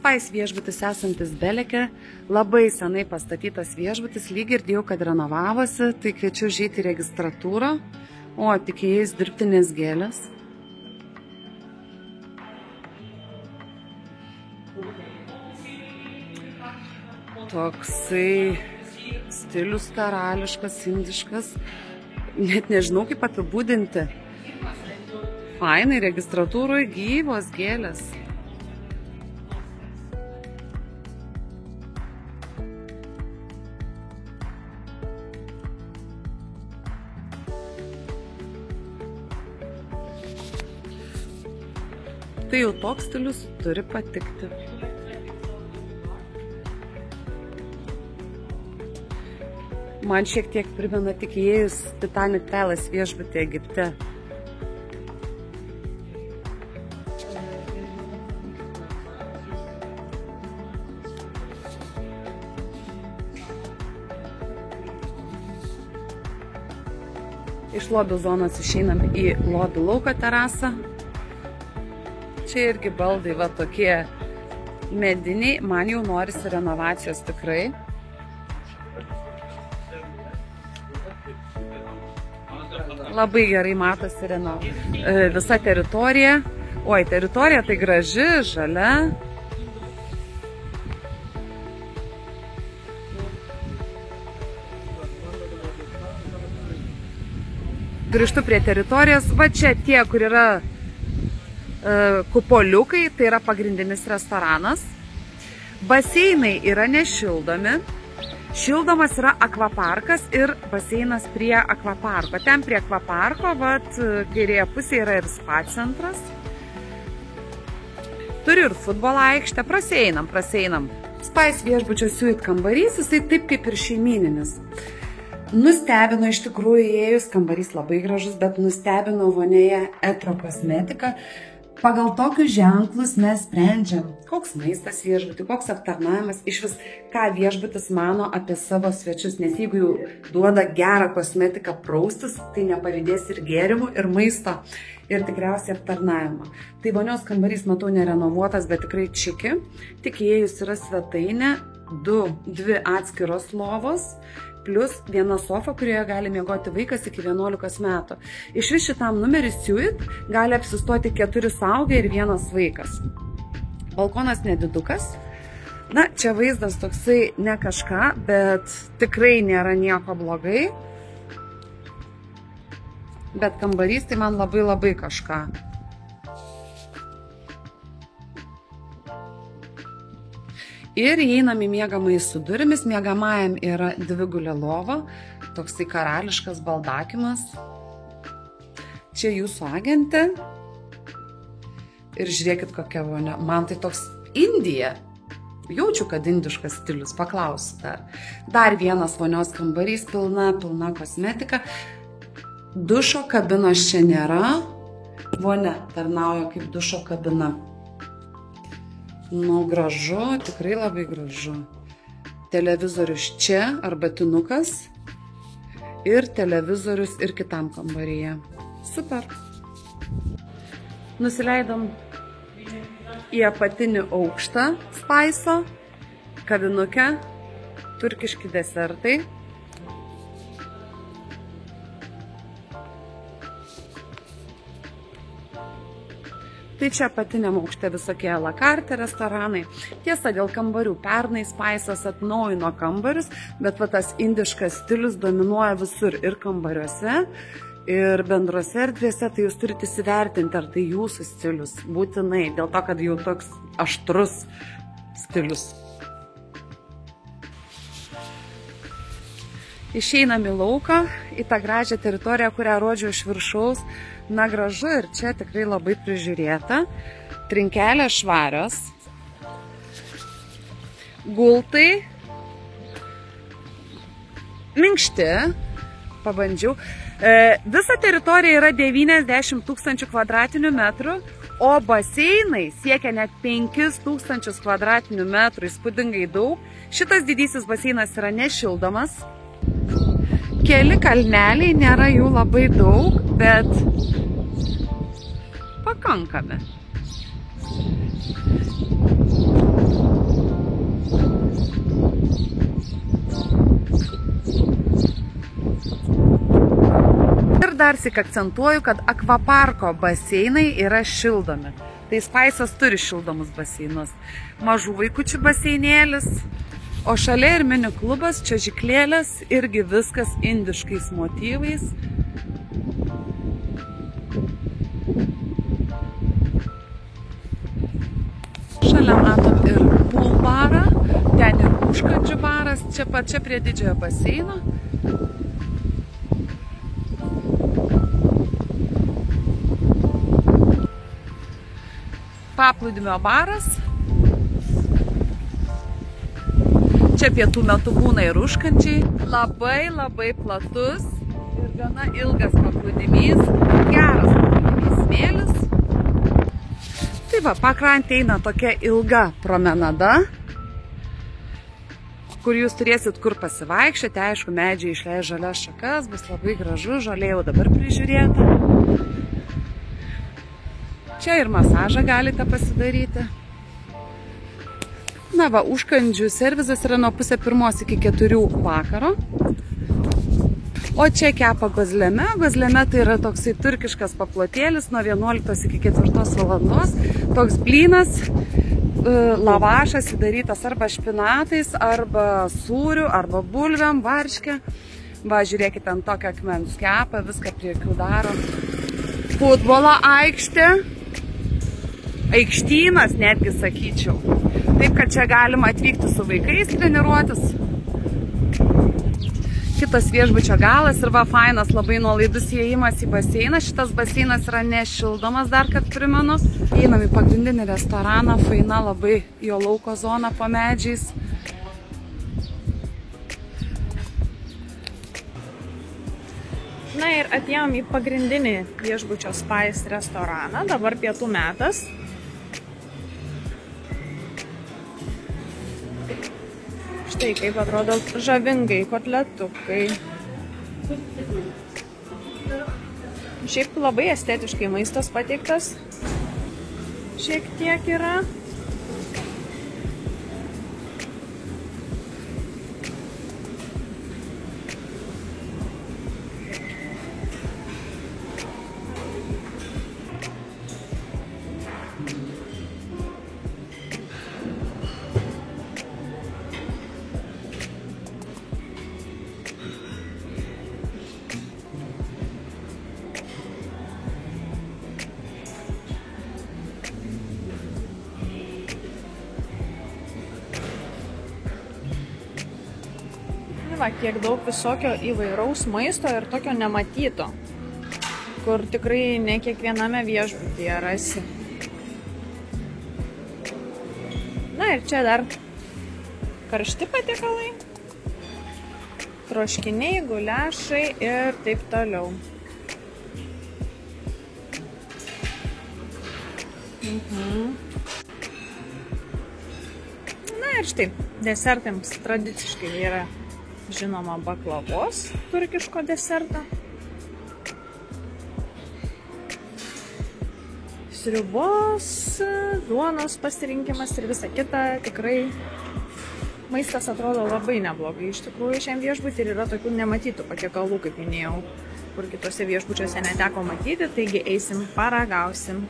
Spice viešbutis esantis Beleke, labai senai pastatytas viešbutis, lyg girdėjau, kad renovavosi, tai kviečiu užeiti į registratūrą, o tik įėjus dirbtinės gėlės. Toksai stilius karališkas, indiškas, net nežinau kaip apibūdinti. Fainai, registratūroje gyvos gėlės. Tai jau toks stilius turi patikti. Man šiek tiek primena tik įėjus Titanic Palace viešbutį Egipte. Iš lobių zonos išeinam į lobių lauko terasą. Čia irgi baldai va tokie mediniai, man jau norisi renovacijos tikrai. Labai gerai matosi visa teritorija. Oi, teritorija tai graži, žalia. Grįžtu prie teritorijos. Va čia tie, kur yra kupoliukai, tai yra pagrindinis restoranas. Baseinai yra nešildomi. Šildomas yra akvaparkas ir baseinas prie akvaparko. Ten prie akvaparko, kairėje pusėje yra ir spa centras. Turi ir futbolo aikštę. Praseinam. Spice viešbučio suite kambarys, jisai taip kaip ir šeimyninis. Nustebino iš tikrųjų įėjus, kambarys labai gražus, bet nustebino vonioje Etro kosmetika. Pagal tokius ženklus mes sprendžiam, koks maistas viešbutį, koks aptarnavimas, iš vis ką viešbutis mano apie savo svečius, nes jeigu jau duoda gerą kosmetiką praustis, tai nepavydės ir gėrimų, ir maisto, ir tikriausiai aptarnavimo. Tai vonios kambarys, matau, nerenovuotas, bet tikrai čiki. Tik įėjus yra svetainė, dvi atskiros lovos, plus viena sofa, kurioje gali miegoti vaikas iki 11 metų. Iš vis šitam numerį suite gali apsistoti 4 suaugę ir 1 vaikas. Balkonas nedidukas. Na, čia vaizdas toksai ne kažką, bet tikrai nėra nieko blogai. Bet kambarys tai man labai kažką. Ir įeinam į miegamąjį su durimis. Miegamajam yra dvigulė lova, toksai karališkas baldakimas. Čia jūsų agentė. Ir žiūrėkit kokia vonia. Man tai toks Indija. Jaučiu, kad indiškas stilius, paklausiu dar. Dar vienas vonios kambarys, pilna kosmetika. Dušo kabinos čia nėra. Vonia tarnauja kaip dušo kabina. Nu, gražu, tikrai labai gražu. Televizorius čia, arbatinukas. Ir televizorius ir kitam kambaryje. Super. Nusileidom į apatinį aukštą Spice'o. Kavinukę. Turkiški desertai. Tai čia apatiniam aukšte visokie a la carte restoranai. Tiesa, dėl kambarių pernai Spice'as atnaujino kambarius, bet tas indiškas stilius dominuoja visur ir kambariuose, ir bendrose erdvėse, tai jūs turite įsivertinti, ar tai jūsų stilius. Būtinai, dėl to, kad jau toks aštrus stilius. Išeinam į lauką, į tą gražią teritoriją, kurią rodžiau iš viršaus. Na, gražu ir čia tikrai labai prižiūrėta. Trinkelės švarios. Gultai. Minkšti. Pabandžiau. Visa teritorija yra 90 000 kvadratinių metrų, o baseinai siekia net 5 000 kvadratinių metrų. Įspūdingai daug. Šitas didysis baseinas yra nešildomas. Keli kalneliai, nėra jų labai daug, bet pakankami. Ir dar sik akcentuoju, kad akvaparko baseinai yra šildomi. Tai Spice'as turi šildomus baseinus. Mažų vaikučių baseinėlis, o šalia ir mini klubas, čiuožyklėlės, irgi viskas indiškais motyvais. Šalia matom ir pool barą, ten ir užkandžių baras, čia pačia prie didžiojo baseino. Paplūdimio baras. Čia pietų metu būna ir užkandžiai. Labai platus ir gana ilgas paplūdimys. Geras paplūdimys smėlis. Tai va, pakrantė eina tokia ilga promenada, kur jūs turėsit kur pasivaikščioti. Aišku, medžiai išleis žalias šakas, bus labai gražu, žolė jau dabar prižiūrėta. Čia ir masažą galite pasidaryti. Na va, užkandžių servisas yra nuo 3:30 iki 4 vakaro. O čia kepa gozleme. Gozleme tai yra toksai turkiškas paplotėlis nuo 11 iki 4 valandos. Toks blynas, lavašas įdarytas arba špinatais, arba sūriu, arba bulviam, varške. Va, žiūrėkite, ant tokio akmens kepa, viską prie akių daro. Futbolo aikštė. Aikštynas netgi sakyčiau. Taip, kad čia galima atvykti su vaikais treniruotis. Kitas viešbučio galas ir va, fainas labai nuolaidus įėjimas į baseiną. Šitas baseinas yra nešildomas, dar kad primenu. Einam į pagrindinį restoraną, faina labai jo lauko zona po medžiais. Na ir atėjom į pagrindinį viešbučio Spice restoraną, dabar pietų metas. Štai kaip atrodo žavingai kotletukai. Šiaip labai estetiškai maistas pateiktas. Šiek tiek yra. Va, kiek daug visokio įvairaus maisto ir tokio nematyto, kur tikrai ne kiekviename viešbutyje rasi. Na ir čia dar karšti patiekalai, troškiniai, guliašai ir taip toliau. Na ir štai, desertams tradiciškai yra žinoma baklavos turkiško deserto. Sriubos, duonos pasirinkimas ir visa kita. Tikrai maistas atrodo labai neblogai. Iš tikrųjų, šiam viešbutį ir yra tokių nematytų patiekalų, kaip minėjau, kur kitose viešbučiuose neteko matyti, taigi eisim, paragausim.